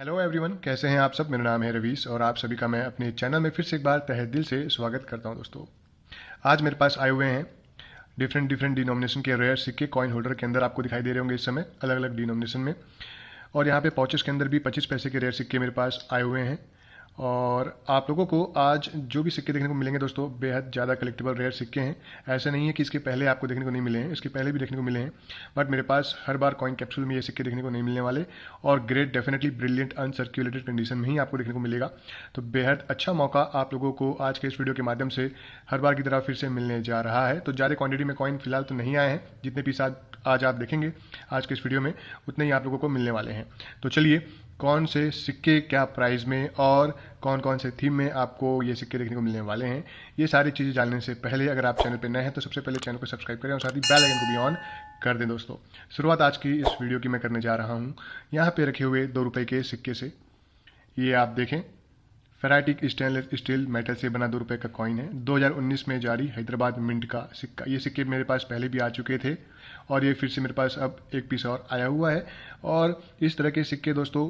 Hello everyone, कैसे हैं आप सब। मेरा नाम है रवीश और आप सभी का मैं अपने चैनल में फिर से एक बार तहे दिल से स्वागत करता हूं। दोस्तों, आज मेरे पास आए हुए हैं डिफरेंट डिफरेंट डिनोमिनेशन के रेयर सिक्के कॉइन होल्डर के अंदर आपको दिखाई दे रहे होंगे इस समय अलग अलग डिनोमिनेशन में। और यहाँ पे पाउचेस के अंदर भी 25 पैसे के रेयर सिक्के मेरे पास आए हुए हैं। और आप लोगों को आज जो भी सिक्के देखने को मिलेंगे दोस्तों, बेहद ज़्यादा कलेक्टिबल रेयर सिक्के हैं। ऐसा नहीं है कि इसके पहले आपको देखने को नहीं मिले हैं, इसके पहले भी देखने को मिले हैं, बट मेरे पास हर बार कॉइन कैप्सूल में ये सिक्के देखने को नहीं मिलने वाले। और great definitely brilliant uncirculated condition में ही आपको देखने को मिलेगा। तो बेहद अच्छा मौका आप लोगों को आज के इस वीडियो के माध्यम से हर बार की तरह फिर से मिलने जा रहा है। तो ज़्यादा क्वांटिटी में कॉइन फिलहाल तो नहीं आए हैं, जितने पीस आज आप देखेंगे आज के इस वीडियो में उतने ही आप लोगों को मिलने वाले हैं। तो चलिए, कौन से सिक्के क्या प्राइस में और कौन कौन से थीम में आपको ये सिक्के देखने को मिलने वाले हैं, ये सारी चीज़ें जानने से पहले अगर आप चैनल पर नए हैं तो सबसे पहले चैनल को सब्सक्राइब करें और साथ ही बेल आइकन को भी ऑन कर दें। दोस्तों, शुरुआत आज की इस वीडियो की मैं करने जा रहा हूँ यहाँ पे रखे हुए 2 रुपये के सिक्के से। ये आप देखें, फेराइटिक स्टेनलेस स्टील मेटल से बना 2 रुपये का कॉइन है। 2019 में जारी हैदराबाद मिंट का सिक्का। ये सिक्के मेरे पास पहले भी आ चुके थे और ये फिर से मेरे पास अब एक पीस और आया हुआ है। और इस तरह के सिक्के दोस्तों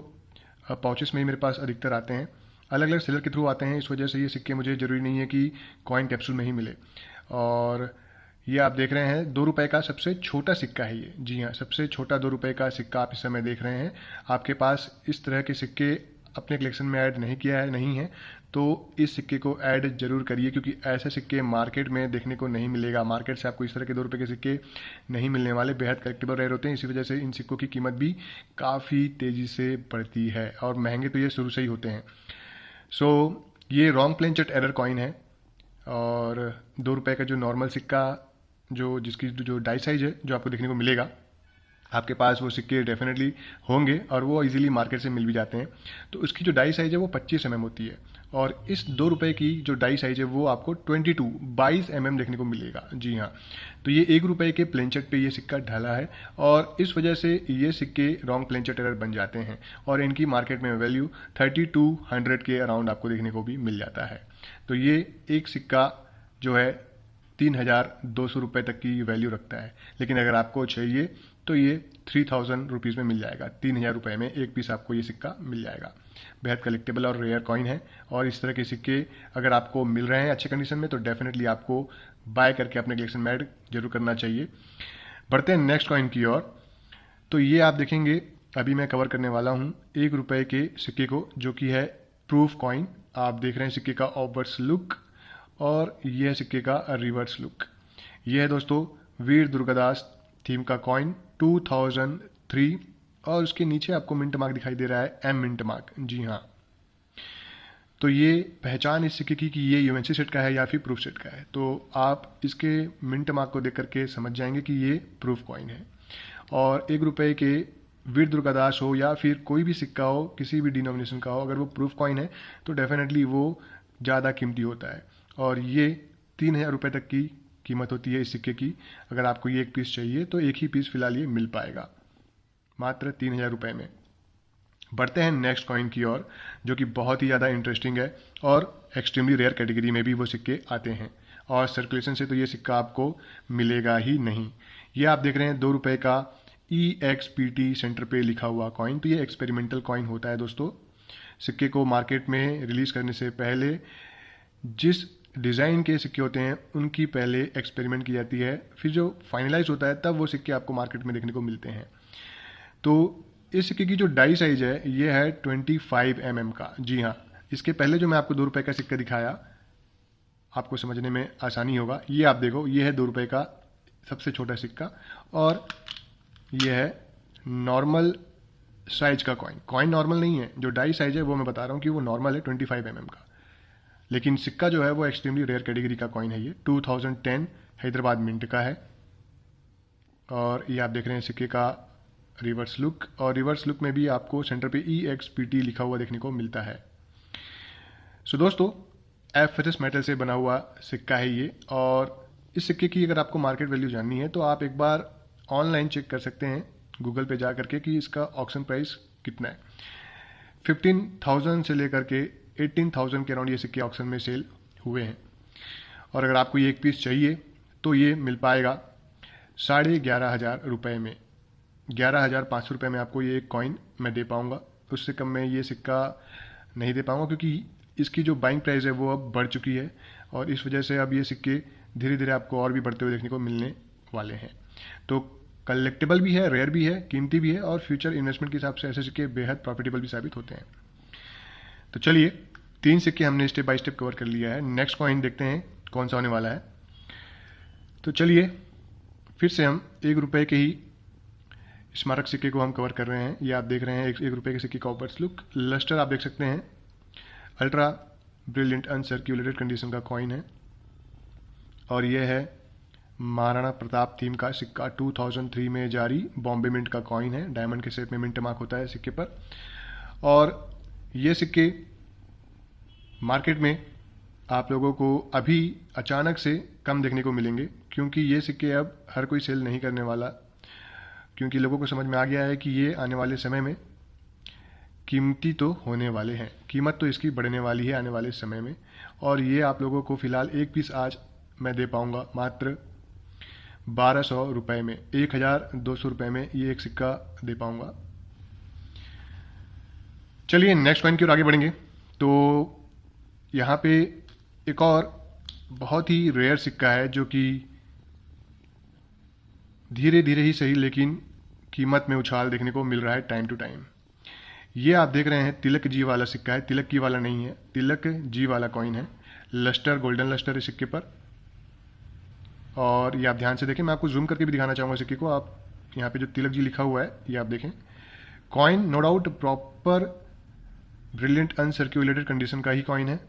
पाउचेस में ही मेरे पास अधिकतर आते हैं, अलग अलग सेलर के थ्रू आते हैं। इस वजह से ये सिक्के मुझे ज़रूरी नहीं है कि कॉइन कैप्सूल में ही मिले। और ये आप देख रहे हैं 2 रुपये का सबसे छोटा सिक्का है ये। जी हाँ, सबसे छोटा 2 रुपये का सिक्का आप इस समय देख रहे हैं। आपके पास इस तरह के सिक्के अपने कलेक्शन में ऐड नहीं किया है, नहीं है तो इस सिक्के को ऐड जरूर करिए, क्योंकि ऐसे सिक्के मार्केट में देखने को नहीं मिलेगा। मार्केट से आपको इस तरह के 2 रुपये के सिक्के नहीं मिलने वाले, बेहद कलेक्टिबल रेयर होते हैं। इसी वजह से इन सिक्कों की कीमत भी काफ़ी तेज़ी से बढ़ती है और महंगे तो ये शुरू से ही होते हैं। ये रॉन्ग प्लेंचेट एरर कॉइन है। और 2 रुपये का जो नॉर्मल सिक्का जिसकी जो डाई साइज है जो आपको देखने को मिलेगा, आपके पास वो सिक्के डेफिनेटली होंगे और वो इजीली मार्केट से मिल भी जाते हैं। तो उसकी जो डाई साइज है वो 25 mm होती है और इस 2 रुपये की जो डाई साइज है वो आपको 22 mm देखने को मिलेगा। जी हाँ, तो ये 1 रुपये के प्लेंचेट पे ये सिक्का ढला है और इस वजह से ये सिक्के रॉन्ग प्लेंचेट एरर बन जाते हैं और इनकी मार्केट में वैल्यू 3200 के अराउंड आपको देखने को भी मिल जाता है। तो ये एक सिक्का जो है 3200 रुपये तक की वैल्यू रखता है, लेकिन अगर आपको चाहिए तो ये 3000 रुपीज़ में मिल जाएगा। 3000 रुपये में एक पीस आपको ये सिक्का मिल जाएगा। बेहद कलेक्टेबल और रेयर कॉइन है और इस तरह के सिक्के अगर आपको मिल रहे हैं अच्छे कंडीशन में तो डेफिनेटली आपको बाय करके अपने कलेक्शन में ऐड जरूर करना चाहिए। बढ़ते हैं नेक्स्ट कॉइन की ओर। तो ये आप देखेंगे, अभी मैं कवर करने वाला हूँ 1 रुपये के सिक्के को, जो कि है प्रूफ कॉइन। आप देख रहे हैं सिक्के का ऑब्वर्स लुक और यह है सिक्के का रिवर्स लुक। यह है दोस्तों वीर दुर्गादास थीम का कॉइन 2003 और उसके नीचे आपको मिंट मार्क दिखाई दे रहा है, एम मिंट मार्क। जी हाँ, तो ये पहचान इस सिक्के की कि ये यूएनसी सेट का है या फिर प्रूफ सेट का है। तो आप इसके मिंट मार्क को देख करके समझ जाएंगे कि ये प्रूफ कॉइन है। और 1 रुपये के वीर दुर्गादास हो या फिर कोई भी सिक्का हो, किसी भी डिनोमिनेशन का हो, अगर वो प्रूफ कॉइन है तो डेफिनेटली वो ज़्यादा कीमती होता है। और ये 3000 रुपये तक की कीमत होती है इस सिक्के की। अगर आपको ये एक पीस चाहिए तो एक ही पीस फिलहाल ये मिल पाएगा मात्र 3000 रुपये में। बढ़ते हैं नेक्स्ट कॉइन की ओर, जो कि बहुत ही ज़्यादा इंटरेस्टिंग है और एक्सट्रीमली रेयर कैटेगरी में भी वो सिक्के आते हैं और सर्कुलेशन से तो ये सिक्का आपको मिलेगा ही नहीं। ये आप देख रहे हैं 2 रुपये का EXPT सेंटर पे लिखा हुआ कॉइन। तो ये एक्सपेरिमेंटल कॉइन होता है दोस्तों। सिक्के को मार्केट में रिलीज करने से पहले जिस डिज़ाइन के सिक्के होते हैं उनकी पहले एक्सपेरिमेंट की जाती है, फिर जो फाइनलाइज होता है तब वो सिक्के आपको मार्केट में देखने को मिलते हैं। तो इस सिक्के की जो डाई साइज है ये है 25 mm का। जी हाँ, इसके पहले जो मैं आपको 2 रुपये का सिक्का दिखाया, आपको समझने में आसानी होगा। ये आप देखो, ये है 2 रुपये का सबसे छोटा सिक्का और ये है नॉर्मल साइज का कॉइन। कॉइन नॉर्मल नहीं है, जो डाई साइज है वो मैं बता रहा हूँ कि वो नॉर्मल है 25 mm का, लेकिन सिक्का जो है वो एक्सट्रीमली रेयर कैटेगरी का कॉइन है। ये 2010 हैदराबाद मिंट का है। और ये आप देख रहे हैं सिक्के का रिवर्स लुक और रिवर्स लुक में भी आपको सेंटर पे EXPT लिखा हुआ देखने को मिलता है। दोस्तों, FSS मेटल से बना हुआ सिक्का है ये। और इस सिक्के की अगर आपको मार्केट वैल्यू जाननी है तो आप एक बार ऑनलाइन चेक कर सकते हैं गूगल पे जा करके कि इसका ऑक्शन प्राइस कितना है। 15,000 से लेकर के 18,000 के अराउंड ये सिक्के ऑक्शन में सेल हुए हैं। और अगर आपको ये एक पीस चाहिए तो ये मिल पाएगा 11,500 रुपये में। 11,500 रुपये में आपको ये एक कॉइन मैं दे पाऊँगा उससे कम में ये सिक्का नहीं दे पाऊँगा, क्योंकि इसकी जो बाइंग प्राइस है वो अब बढ़ चुकी है और इस वजह से अब ये सिक्के धीरे धीरे आपको और भी बढ़ते हुए देखने को मिलने वाले हैं। तो कलेक्टेबल भी है, रेयर भी है, कीमती भी है और फ्यूचर इन्वेस्टमेंट के हिसाब से ऐसे सिक्के बेहद प्रॉफिटेबल भी साबित होते हैं। तो चलिए 3 सिक्के हमने स्टेप बाय स्टेप कवर कर लिया है। नेक्स्ट कॉइन देखते हैं कौन सा होने वाला है। तो चलिए फिर से हम 1 रुपये के ही स्मारक सिक्के को हम कवर कर रहे हैं। ये आप देख रहे हैं 1 रुपये के सिक्के का ऊपर लुक। लस्टर आप देख सकते हैं, अल्ट्रा ब्रिलियंट अनसर्क्यूलेटेड कंडीशन का कॉइन है और यह है महाराणा प्रताप थीम का सिक्का। 2003 में जारी बॉम्बे मिंट का कॉइन है। डायमंड के शेप में मिंट मार्क होता है सिक्के पर और ये सिक्के मार्केट में आप लोगों को अभी अचानक से कम देखने को मिलेंगे, क्योंकि ये सिक्के अब हर कोई सेल नहीं करने वाला, क्योंकि लोगों को समझ में आ गया है कि ये आने वाले समय में कीमती तो होने वाले हैं, कीमत तो इसकी बढ़ने वाली है आने वाले समय में। और ये आप लोगों को फिलहाल एक पीस आज मैं दे पाऊंगा मात्र 1200 रुपये में, 1200 रुपये में ये एक सिक्का दे पाऊंगा। चलिए नेक्स्ट कॉइन की ओर आगे बढ़ेंगे। तो यहाँ पे एक और बहुत ही रेयर सिक्का है जो कि धीरे धीरे ही सही लेकिन कीमत में उछाल देखने को मिल रहा है टाइम टू टाइम। ये आप देख रहे हैं तिलक जी वाला सिक्का है, तिलक की वाला नहीं है, तिलक जी वाला कॉइन है। लस्टर, गोल्डन लस्टर है सिक्के पर और ये आप ध्यान से देखें, मैं आपको जूम करके भी दिखाना चाहूँगा सिक्के को। आप यहाँ पे जो तिलक जी लिखा हुआ है ये आप देखें। Coin no doubt proper brilliant uncirculated condition का ही कॉइन है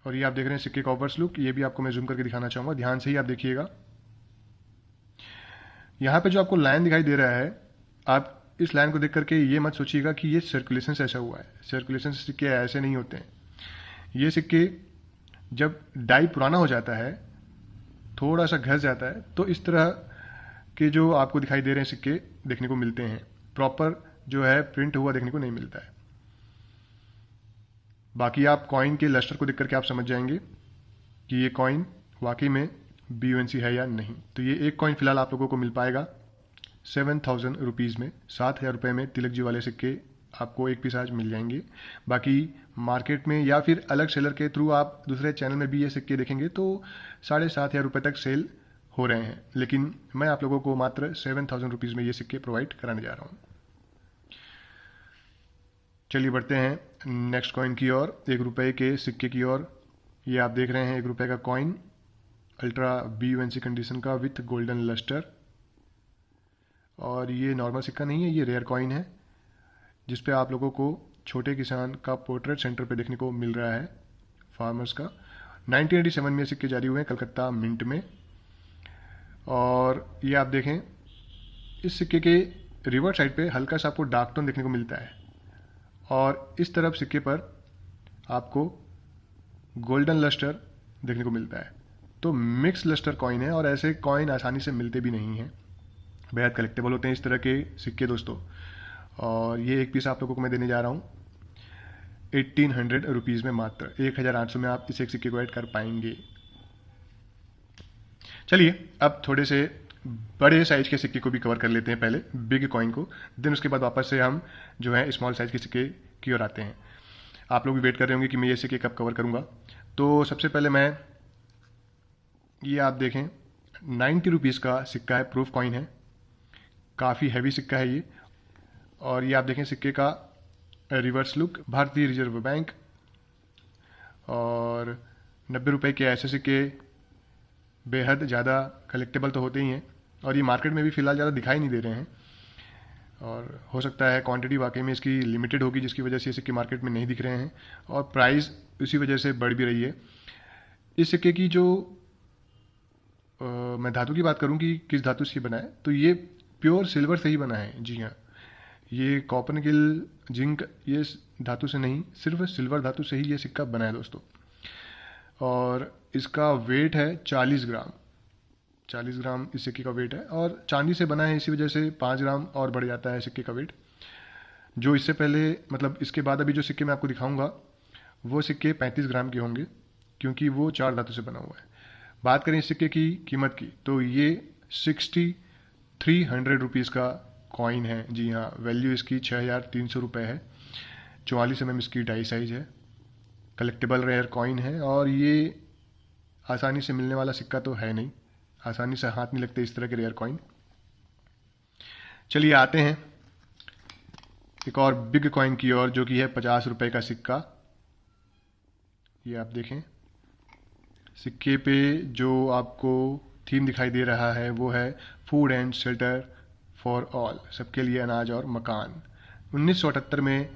और ये आप देख रहे हैं सिक्के का ओवर्स लुक। ये भी आपको मैं जूम करके दिखाना चाहूँगा, ध्यान से ही आप देखिएगा। यहाँ पे जो आपको लाइन दिखाई दे रहा है, आप इस लाइन को देख करके ये मत सोचिएगा कि ये सर्कुलेशन से ऐसा हुआ है। सर्कुलेशन से सिक्के ऐसे नहीं होते हैं। ये सिक्के जब डाई पुराना हो जाता है, थोड़ा सा घस जाता है, तो इस तरह के जो आपको दिखाई दे रहे हैं सिक्के देखने को मिलते हैं। प्रॉपर जो है प्रिंट हुआ देखने को नहीं मिलता है। बाकी आप कॉइन के लस्टर को देख करके आप समझ जाएंगे कि ये कॉइन वाकई में BUNC है या नहीं। तो ये एक कॉइन फिलहाल आप लोगों को मिल पाएगा 7000 रुपीज़ में। 7000 रुपये में तिलक जी वाले सिक्के आपको एक पीस आज मिल जाएंगे। बाकी मार्केट में या फिर अलग सेलर के थ्रू आप दूसरे चैनल में भी ये सिक्के देखेंगे तो 7500 रुपये तक सेल हो रहे हैं, लेकिन मैं आप लोगों को मात्र 7000 रुपीज़ में ये सिक्के प्रोवाइड कराने जा रहा हूँ। चलिए बढ़ते हैं नेक्स्ट कॉइन की ओर, 1 रुपये के सिक्के की ओर। ये आप देख रहे हैं 1 रुपये का कॉइन, अल्ट्रा BUNC कंडीशन का विथ गोल्डन लस्टर और ये नॉर्मल सिक्का नहीं है, ये रेयर कॉइन है जिस पे आप लोगों को छोटे किसान का पोर्ट्रेट सेंटर पे देखने को मिल रहा है, फार्मर्स का। 1987 में सिक्के जारी हुए हैं कलकत्ता मिंट में और ये आप देखें इस सिक्के के रिवर्स साइड पे हल्का सा आपको डार्क टोन देखने को मिलता है और इस तरफ सिक्के पर आपको गोल्डन लस्टर देखने को मिलता है। तो मिक्स लस्टर कॉइन है और ऐसे कॉइन आसानी से मिलते भी नहीं हैं, बेहद कलेक्टेबल होते हैं इस तरह के सिक्के दोस्तों। और ये एक पीस आप लोगों को मैं देने जा रहा हूँ 1800 रुपीज़ में, मात्र 1800 में आप इस एक सिक्के को ऐड कर पाएंगे। चलिए अब थोड़े से बड़े साइज के सिक्के को भी कवर कर लेते हैं, पहले बिग कॉइन को, देन उसके बाद वापस से हम जो है स्मॉल साइज के सिक्के की ओर आते हैं। आप लोग भी वेट कर रहे होंगे कि मैं ये सिक्के कब कवर करूँगा। तो सबसे पहले मैं ये आप देखें 90 रुपीज़ का सिक्का है, प्रूफ कॉइन है, काफ़ी हैवी सिक्का है ये। और ये आप देखें सिक्के का रिवर्स लुक, भारतीय रिजर्व बैंक। और 90 रुपये के ऐसे सिक्के बेहद ज़्यादा कलेक्टेबल तो होते ही हैं और ये मार्केट में भी फ़िलहाल ज़्यादा दिखाई नहीं दे रहे हैं और हो सकता है क्वांटिटी वाकई में इसकी लिमिटेड होगी जिसकी वजह से ये सिक्के मार्केट में नहीं दिख रहे हैं और प्राइस इसी वजह से बढ़ भी रही है। इस सिक्के की जो मैं धातु की बात करूं कि किस धातु से बना है, तो ये प्योर सिल्वर से ही बना है। जी हाँ, ये कॉपर निकल जिंक ये धातु से नहीं, सिर्फ सिल्वर धातु से ही ये सिक्का बना है दोस्तों। और इसका वेट है 40 ग्राम, 40 ग्राम इस सिक्के का वेट है और चांदी से बना है, इसी वजह से 5 ग्राम और बढ़ जाता है सिक्के का वेट। जो इससे पहले मतलब इसके बाद अभी जो सिक्के मैं आपको दिखाऊंगा वो सिक्के 35 ग्राम के होंगे क्योंकि वो 4 धातु से बना हुआ है। बात करें इस सिक्के की कीमत की तो ये 6300 रुपीज़ का कॉइन है। जी हाँ, वैल्यू इसकी 6,300 रुपये है। 44 mm इसकी डाई साइज है। कलेक्टेबल रेयर कॉइन है और ये आसानी से मिलने वाला सिक्का तो है नहीं, आसानी से हाथ नहीं लगते इस तरह के रेयर कॉइन। चलिए आते हैं एक और बिग कॉइन की ओर, जो कि है 50 रुपये का सिक्का। ये आप देखें, सिक्के पे जो आपको थीम दिखाई दे रहा है वो है food and shelter for all, सबके लिए अनाज और मकान। 1978 में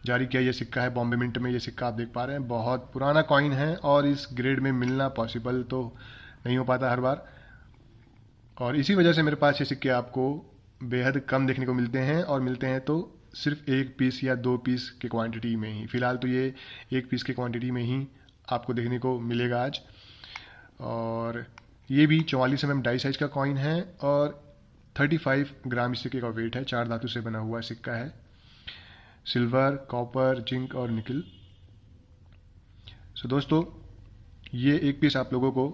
जारी किया ये सिक्का है, बॉम्बे मिंट में ये सिक्का आप देख पा रहे हैं। बहुत पुराना कॉइन है और इस ग्रेड में मिलना पॉसिबल तो नहीं हो पाता हर बार, और इसी वजह से मेरे पास ये सिक्के आपको बेहद कम देखने को मिलते हैं, और मिलते हैं तो सिर्फ 1 पीस या 2 पीस की क्वांटिटी में ही। फिलहाल तो ये 1 पीस की क्वांटिटी में ही आपको देखने को मिलेगा आज। और ये भी 44 mm डाई साइज का कॉइन है और 35 ग्राम इस सिक्के का वेट है। 4 धातु से बना हुआ सिक्का है, सिल्वर, कॉपर, जिंक और निकल। सो दोस्तों, ये एक पीस आप लोगों को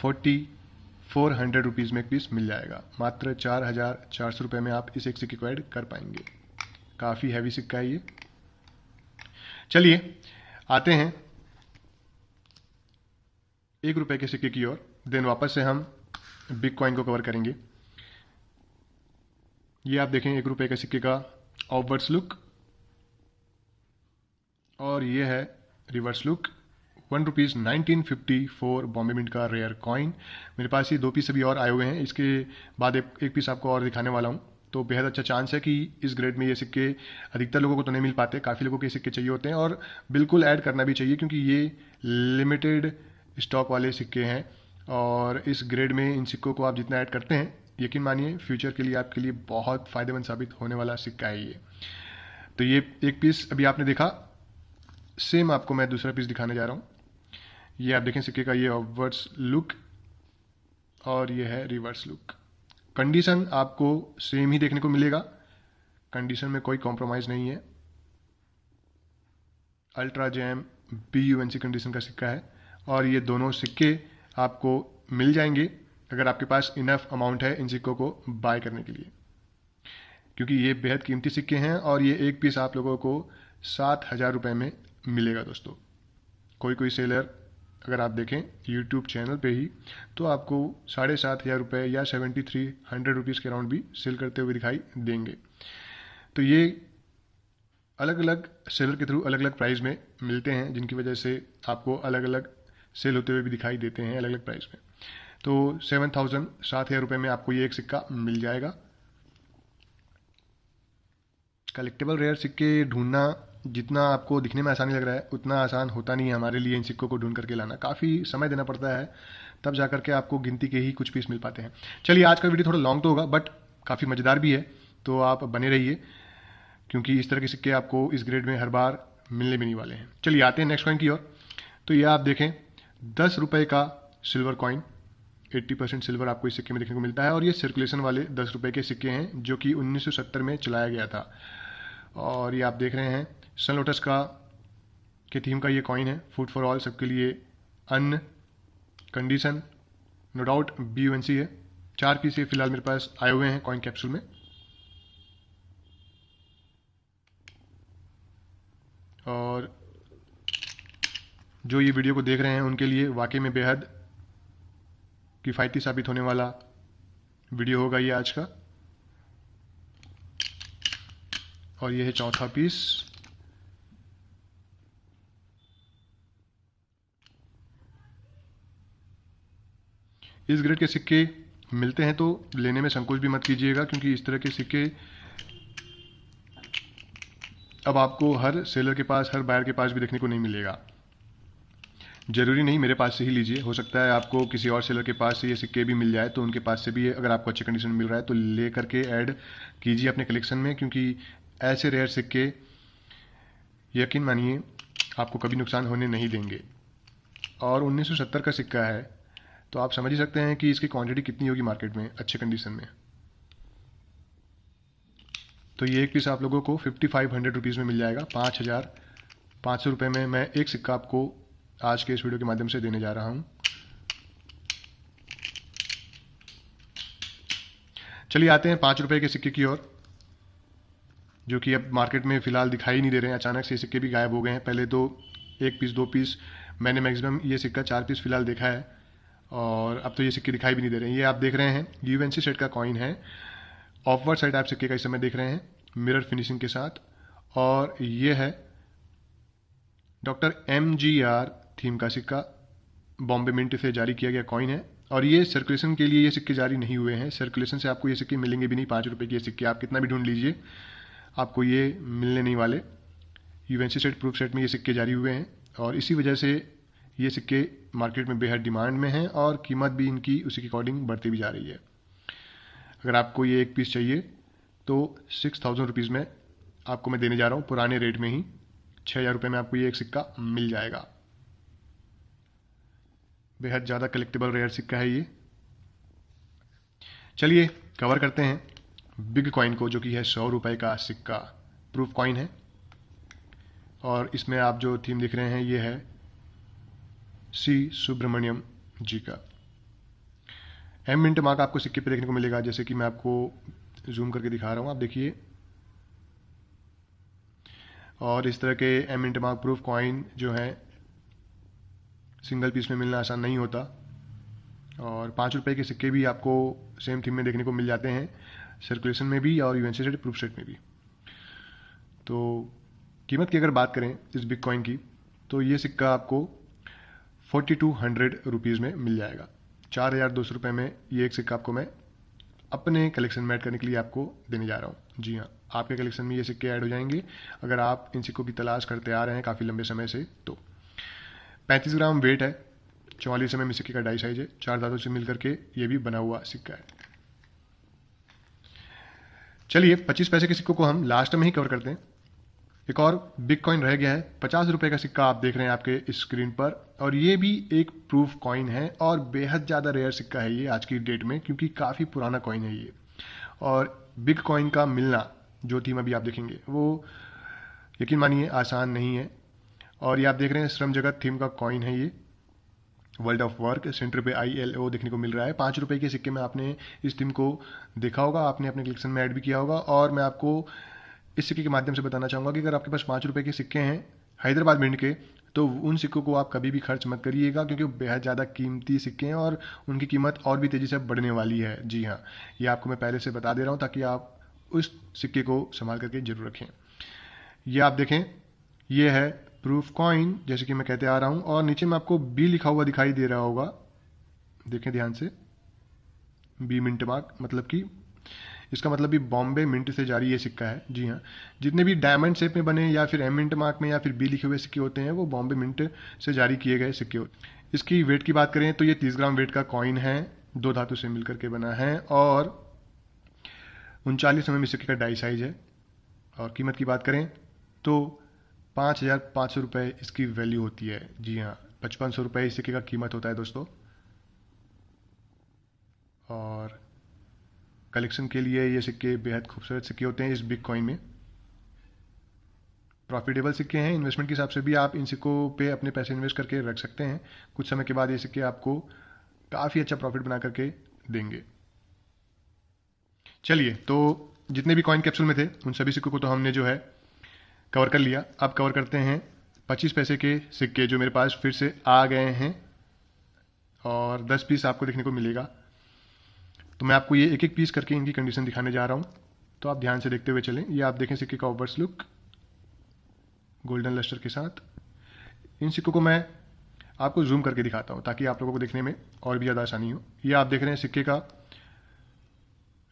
400 रुपीज़ में एक पीस मिल जाएगा। मात्र 4,400 रुपये में आप इस एक सिक्के को ऐड कर पाएंगे। काफ़ी हैवी सिक्का है ये। चलिए आते हैं 1 रुपये के सिक्के की ओर, देन वापस से हम बिग कॉइन को कवर करेंगे। ये आप देखें 1 रुपये के सिक्के का ऑफवर्ड्स लुक, और ये है reverse look. 1 rupees 1954 Bombay mint का रेयर कॉइन। मेरे पास ये 2 पीस अभी और आए हुए हैं, इसके बाद एक पीस आपको और दिखाने वाला हूँ। तो बेहद अच्छा चांस है कि इस ग्रेड में ये सिक्के अधिकतर लोगों को तो नहीं मिल पाते, काफ़ी लोगों के सिक्के चाहिए होते हैं, और बिल्कुल ऐड करना भी चाहिए क्योंकि ये लिमिटेड स्टॉक वाले सिक्के हैं। और इस ग्रेड में इन सिक्कों को आप जितना ऐड करते हैं, यकीन मानिए फ्यूचर के लिए आपके लिए बहुत फ़ायदेमंद साबित होने वाला सिक्का है ये। तो ये एक पीस अभी आपने देखा, सेम आपको मैं दूसरा पीस दिखाने जा रहा हूँ। ये आप देखें सिक्के का ये ऑफवर्ड्स लुक, और ये है रिवर्स लुक। कंडीशन आपको सेम ही देखने को मिलेगा, कंडीशन में कोई कॉम्प्रोमाइज़ नहीं है। अल्ट्रा जैम BUNC कंडीशन का सिक्का है, और ये दोनों सिक्के आपको मिल जाएंगे अगर आपके पास इनफ अमाउंट है इन सिक्कों को बाय करने के लिए, क्योंकि ये बेहद कीमती सिक्के हैं। और ये एक पीस आप लोगों को 7,000 रुपये में मिलेगा दोस्तों। कोई सेलर अगर आप देखें YouTube चैनल पे ही, तो आपको 7,500 रुपये या 7,300 रुपीज़ के अराउंड भी सेल करते हुए दिखाई देंगे। तो ये अलग अलग सेलर के थ्रू अलग अलग प्राइस में मिलते हैं, जिनकी वजह से आपको अलग अलग सेल होते हुए भी दिखाई देते हैं अलग अलग प्राइस में। तो 7,000 रुपये में आपको ये एक सिक्का मिल जाएगा। कलेक्टेबल रेयर सिक्के ढूंढना जितना आपको दिखने में आसानी लग रहा है, उतना आसान होता नहीं है हमारे लिए इन सिक्कों को ढूंढ करके लाना। काफ़ी समय देना पड़ता है, तब जा करके आपको गिनती के ही कुछ पीस मिल पाते हैं। चलिए, आज का वीडियो थोड़ा लॉन्ग तो होगा बट काफ़ी मज़ेदार भी है, तो आप बने रहिए क्योंकि इस तरह के सिक्के आपको इस ग्रेड में हर बार मिलने भी नहीं वाले हैं। चलिए आते हैं नेक्स्ट कॉइन की ओर। तो ये आप देखें 10 रुपये का सिल्वर कॉइन, 80% सिल्वर आपको इस सिक्के में देखने को मिलता है, और ये सर्कुलेशन वाले 10 रुपये के सिक्के हैं जो कि 1970 में चलाया गया था। और ये आप देख रहे हैं सन लोटस का के थीम का ये कॉइन है, फूड फॉर ऑल, सबके लिए अन्न। कंडीशन नो डाउट BUNC है। 4 पीस ये फिलहाल मेरे पास आए हुए हैं कॉइन कैप्सूल में। और जो ये वीडियो को देख रहे हैं उनके लिए वाकई में बेहद किफ़ायती साबित होने वाला वीडियो होगा ये आज का। और ये है चौथा पीस। इस ग्रेड के सिक्के मिलते हैं तो लेने में संकोच भी मत कीजिएगा, क्योंकि इस तरह के सिक्के अब आपको हर सेलर के पास, हर बायर के पास भी देखने को नहीं मिलेगा। जरूरी नहीं मेरे पास से ही लीजिए, हो सकता है आपको किसी और सेलर के पास से ये सिक्के भी मिल जाए, तो उनके पास से भी अगर आपको अच्छी कंडीशन में मिल रहा है तो ले करके ऐड कीजिए अपने कलेक्शन में, क्योंकि ऐसे रेयर सिक्के यकीन मानिए आपको कभी नुकसान होने नहीं देंगे। और 1970 का सिक्का है, तो आप समझ ही सकते हैं कि इसकी क्वांटिटी कितनी होगी मार्केट में अच्छे कंडीशन में। तो ये एक पीस आप लोगों को 5,500 रुपीज़ में मिल जाएगा। 5,500 रुपये में मैं एक सिक्का आपको आज के इस वीडियो के माध्यम से देने जा रहा हूँ। चलिए आते हैं 5 रुपये के सिक्के की ओर। जो कि अब मार्केट में फ़िलहाल दिखाई नहीं दे रहे हैं। अचानक से ये सिक्के भी गायब हो गए हैं। पहले तो 1 पीस 2 पीस, मैंने मैक्सिमम ये सिक्का 4 पीस फ़िलहाल देखा है, और अब तो ये सिक्के दिखाई भी नहीं दे रहे हैं। ये आप देख रहे हैं यूएनसी सेट का कॉइन है। ऑफवर्ड साइड आप सिक्के का इस समय देख रहे हैं मिरर फिनिशिंग के साथ, और ये है डॉक्टर MGR थीम का सिक्का, बॉम्बे मिंट से जारी किया गया कॉइन है। और ये सर्कुलेशन के लिए ये सिक्के जारी नहीं हुए हैं, सर्कुलेशन से आपको ये सिक्के मिलेंगे भी नहीं। 5 रुपये के ये सिक्के आप कितना भी ढूंढ लीजिए, आपको ये मिलने नहीं वाले। यूएनसी सेट प्रूफ सेट में ये सिक्के जारी हुए हैं, और इसी वजह से ये सिक्के मार्केट में बेहद डिमांड में हैं, और कीमत भी इनकी उसी के अकॉर्डिंग बढ़ती भी जा रही है। अगर आपको ये 1 पीस चाहिए तो 6000 रुपीज़ में आपको मैं देने जा रहा हूँ, पुराने रेट में ही 6000 रुपये में आपको ये एक सिक्का मिल जाएगा। बेहद ज़्यादा कलेक्टेबल रेयर सिक्का है ये। चलिए कवर करते हैं बिग कॉइन को, जो कि है 100 रुपये का सिक्का, प्रूफ कॉइन है। और इसमें आप जो थीम दिख रहे हैं ये है सी सुब्रमण्यम जी का। एम मिंट मार्क आपको सिक्के पे देखने को मिलेगा, जैसे कि मैं आपको जूम करके दिखा रहा हूँ, आप देखिए। और इस तरह के M mint mark proof coin जो है सिंगल पीस में मिलना आसान नहीं होता। और 5 रुपये के सिक्के भी आपको सेम थीम में देखने को मिल जाते हैं, सर्कुलेशन में भी और यूएनसी सेट प्रूफ सेट में भी। तो कीमत की अगर बात करें इस बिग कॉइन की, तो ये सिक्का आपको 4200 रुपीज़ में मिल जाएगा। 4200 रुपये में ये एक सिक्का आपको मैं अपने कलेक्शन में ऐड करने के लिए आपको देने जा रहा हूँ। जी हाँ, आपके कलेक्शन में ये सिक्के ऐड हो जाएंगे अगर आप इन सिक्कों की तलाश करते आ रहे हैं काफ़ी लंबे समय से। तो 35 ग्राम वेट है, 44 mm सिक्के का डाई साइज है, 4 धातु से मिलकर के ये भी बना हुआ सिक्का है। चलिए 25 पैसे के सिक्कों को हम लास्ट में ही कवर करते हैं। एक और बिग कॉइन रह गया है, 50 रुपये का सिक्का आप देख रहे हैं आपके स्क्रीन पर, और ये भी एक प्रूफ कॉइन है और बेहद ज़्यादा रेयर सिक्का है ये आज की डेट में, क्योंकि काफ़ी पुराना कॉइन है ये। और बिग कॉइन का मिलना, जो थीम अभी आप देखेंगे, वो यकीन मानिए आसान नहीं है। और ये आप देख रहे हैं श्रम जगत थीम का कॉइन है ये, वर्ल्ड ऑफ वर्क, सेंटर पे ILO देखने को मिल रहा है। 5 रुपये के सिक्के में आपने इस थीम को देखा होगा, आपने अपने कलेक्शन में ऐड भी किया होगा। और मैं आपको इस सिक्के के माध्यम से बताना चाहूँगा कि अगर आपके पास 5 रुपये के सिक्के हैं हैदराबाद मिंट के, तो उन सिक्कों को आप कभी भी खर्च मत करिएगा, क्योंकि वो बेहद ज़्यादा कीमती सिक्के हैं और उनकी कीमत और भी तेज़ी से बढ़ने वाली है। जी हाँ, ये आपको मैं पहले से बता दे रहा हूँ, ताकि आप उस सिक्के को संभाल करके जरूर रखें। ये आप देखें, ये है प्रूफ कॉइन, जैसे कि मैं कहते आ रहा हूँ, और नीचे में आपको बी लिखा हुआ दिखाई दे रहा होगा, देखें ध्यान से, बी मिंट मार्क, मतलब कि इसका मतलब भी बॉम्बे मिंट से जारी ये सिक्का है। जी हाँ, जितने भी डायमंड शेप में बने या फिर एम मिंट मार्क में या फिर बी लिखे हुए सिक्के होते हैं, वो बॉम्बे मिंट से जारी किए गए सिक्के होते हैं। इसकी वेट की बात करें तो ये 30 ग्राम वेट का कॉइन है, 2 धातु से मिलकर के बना है, और 39 mm सिक्के का डाई साइज है। और कीमत की बात करें तो 5500 रुपये इसकी वैल्यू होती है। जी हाँ, 5500 रुपये इस सिक्के का कीमत होता है दोस्तों। और कलेक्शन के लिए ये सिक्के बेहद खूबसूरत सिक्के होते हैं। इस बिग कॉइन में प्रॉफिटेबल सिक्के हैं, इन्वेस्टमेंट के हिसाब से भी आप इन सिक्कों पे अपने पैसे इन्वेस्ट करके रख सकते हैं। कुछ समय के बाद ये सिक्के आपको काफ़ी अच्छा प्रॉफिट बना करके देंगे। चलिए, तो जितने भी कॉइन कैप्सूल में थे उन सभी सिक्कों को तो हमने जो है कवर कर लिया। अब कवर करते हैं 25 पैसे के सिक्के, जो मेरे पास फिर से आ गए हैं, और 10 पीस आपको देखने को मिलेगा। तो मैं आपको ये एक एक पीस करके इनकी कंडीशन दिखाने जा रहा हूँ, तो आप ध्यान से देखते हुए चलें। ये आप देखें सिक्के का ओवर्स लुक गोल्डन लस्टर के साथ। इन सिक्कों को मैं आपको जूम करके दिखाता हूँ ताकि आप लोगों को देखने में और भी ज़्यादा आसानी हो। ये आप देख रहे हैं सिक्के का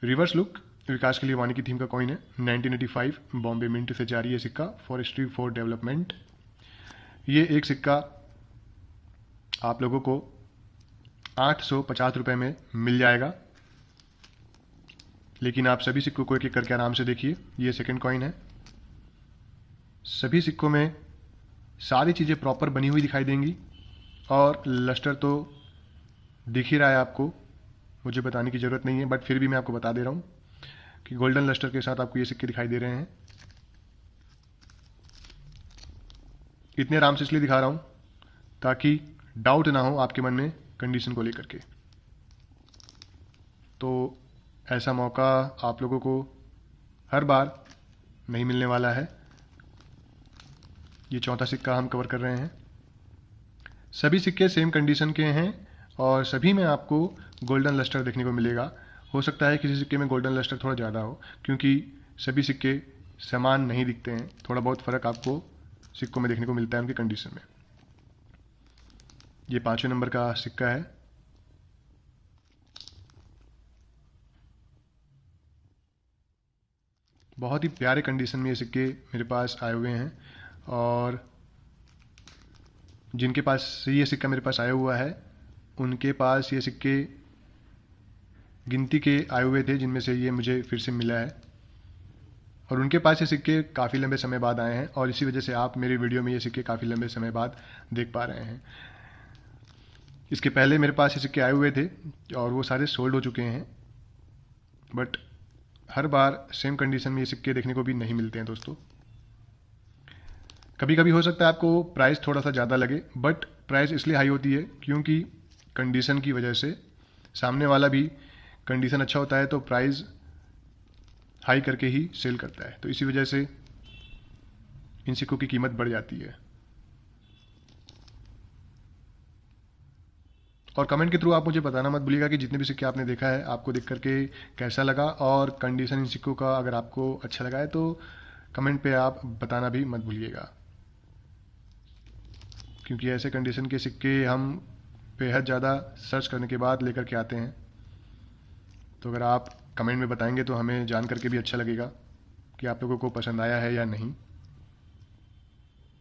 रिवर्स लुक, विकास के लिए वाणी की थीम का कॉइन है, 1985 बॉम्बे मिंट से जारी है सिक्का, फॉरेस्ट्री फॉर डेवलपमेंट। ये एक सिक्का आप लोगों को 850 रुपये में मिल जाएगा, लेकिन आप सभी सिक्कों को एक एक करके आराम से देखिए। ये सेकंड कॉइन है। सभी सिक्कों में सारी चीज़ें प्रॉपर बनी हुई दिखाई देंगी, और लस्टर तो दिख ही रहा है आपको, मुझे बताने की ज़रूरत नहीं है, बट फिर भी मैं आपको बता दे रहा हूँ कि गोल्डन लस्टर के साथ आपको ये सिक्के दिखाई दे रहे हैं। इतने आराम से इसलिए दिखा रहा हूँ ताकि डाउट ना हो आपके मन में कंडीशन को लेकर के। तो ऐसा मौका आप लोगों को हर बार नहीं मिलने वाला है। ये चौथा सिक्का हम कवर कर रहे हैं। सभी सिक्के सेम कंडीशन के हैं और सभी में आपको गोल्डन लस्टर देखने को मिलेगा। हो सकता है किसी सिक्के में गोल्डन लस्टर थोड़ा ज़्यादा हो, क्योंकि सभी सिक्के समान नहीं दिखते हैं, थोड़ा बहुत फ़र्क आपको सिक्कों में देखने को मिलता है उनकी कंडीशन में। ये 5वें नंबर का सिक्का है। बहुत ही प्यारे कंडीशन में ये सिक्के मेरे पास आए हुए हैं और जिनके पास ये सिक्का मेरे पास आया हुआ है उनके पास ये सिक्के गिनती के आए हुए थे, जिनमें से ये मुझे फिर से मिला है और उनके पास ये सिक्के काफ़ी लंबे समय बाद आए हैं और इसी वजह से आप मेरी वीडियो में ये सिक्के काफ़ी लंबे समय बाद देख पा रहे हैं। इसके पहले मेरे पास ये सिक्के आए हुए थे और वो सारे सोल्ड हो चुके हैं, but her bar same condition में ये सिक्के देखने को भी नहीं मिलते हैं दोस्तों। कभी कभी हो सकता है आपको प्राइस थोड़ा सा ज़्यादा लगे, बट प्राइस इसलिए हाई होती है क्योंकि कंडीशन की वजह से। सामने वाला भी कंडीशन अच्छा होता है तो प्राइस हाई करके ही सेल करता है, तो इसी वजह से इन सिक्कों की कीमत बढ़ जाती है। और कमेंट के थ्रू आप मुझे बताना मत भूलिएगा कि जितने भी सिक्के आपने देखा है आपको देख करके कैसा लगा, और कंडीशन इन सिक्कों का अगर आपको अच्छा लगा है तो कमेंट पे आप बताना भी मत भूलिएगा, क्योंकि ऐसे कंडीशन के सिक्के हम बेहद ज़्यादा सर्च करने के बाद लेकर के आते हैं। तो अगर आप कमेंट में बताएंगे तो हमें जान करके भी अच्छा लगेगा कि आप लोगों को पसंद आया है या नहीं।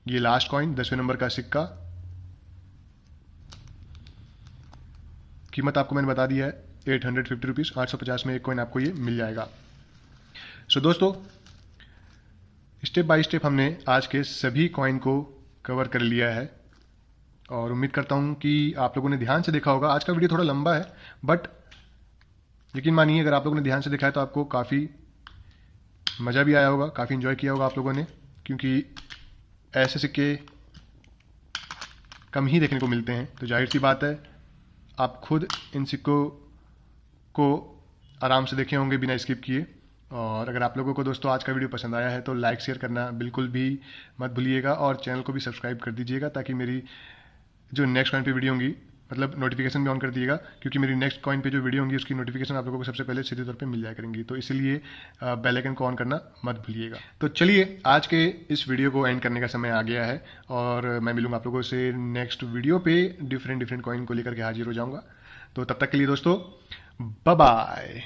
ये लास्ट कॉइन 10वें नंबर का सिक्का, कीमत आपको मैंने बता दी है 850 रुपीज़। 850 में एक कॉइन आपको ये मिल जाएगा। सो दोस्तों, स्टेप बाय स्टेप हमने आज के सभी कॉइन को कवर कर लिया है और उम्मीद करता हूँ कि आप लोगों ने ध्यान से देखा होगा। आज का वीडियो थोड़ा लंबा है, बट यकीन मानिए अगर आप लोगों ने ध्यान से देखा है तो आपको काफ़ी मज़ा भी आया होगा, काफ़ी इन्जॉय किया होगा आप लोगों ने, क्योंकि ऐसे सिक्के कम ही देखने को मिलते हैं। तो जाहिर सी बात है आप खुद इन सिक्कों को आराम से देखे होंगे बिना स्किप किए। और अगर आप लोगों को दोस्तों आज का वीडियो पसंद आया है तो लाइक शेयर करना बिल्कुल भी मत भूलिएगा और चैनल को भी सब्सक्राइब कर दीजिएगा, ताकि मेरी जो नेक्स्ट कॉइन पे वीडियो होंगी, मतलब नोटिफिकेशन भी ऑन कर दिएगा, क्योंकि मेरी नेक्स्ट कॉइन पे जो वीडियो होंगी उसकी नोटिफिकेशन आप लोगों को सबसे पहले सीधे तौर पे मिल जाया करेंगी। तो इसलिए बेल आइकन को ऑन करना मत भूलिएगा। तो चलिए आज के इस वीडियो को एंड करने का समय आ गया है और मैं मिलूंगा आप लोगों से नेक्स्ट वीडियो पे डिफरेंट कॉइन को लेकर के हाजिर हो जाऊंगा। तो तब तक के लिए दोस्तों बाय बाय।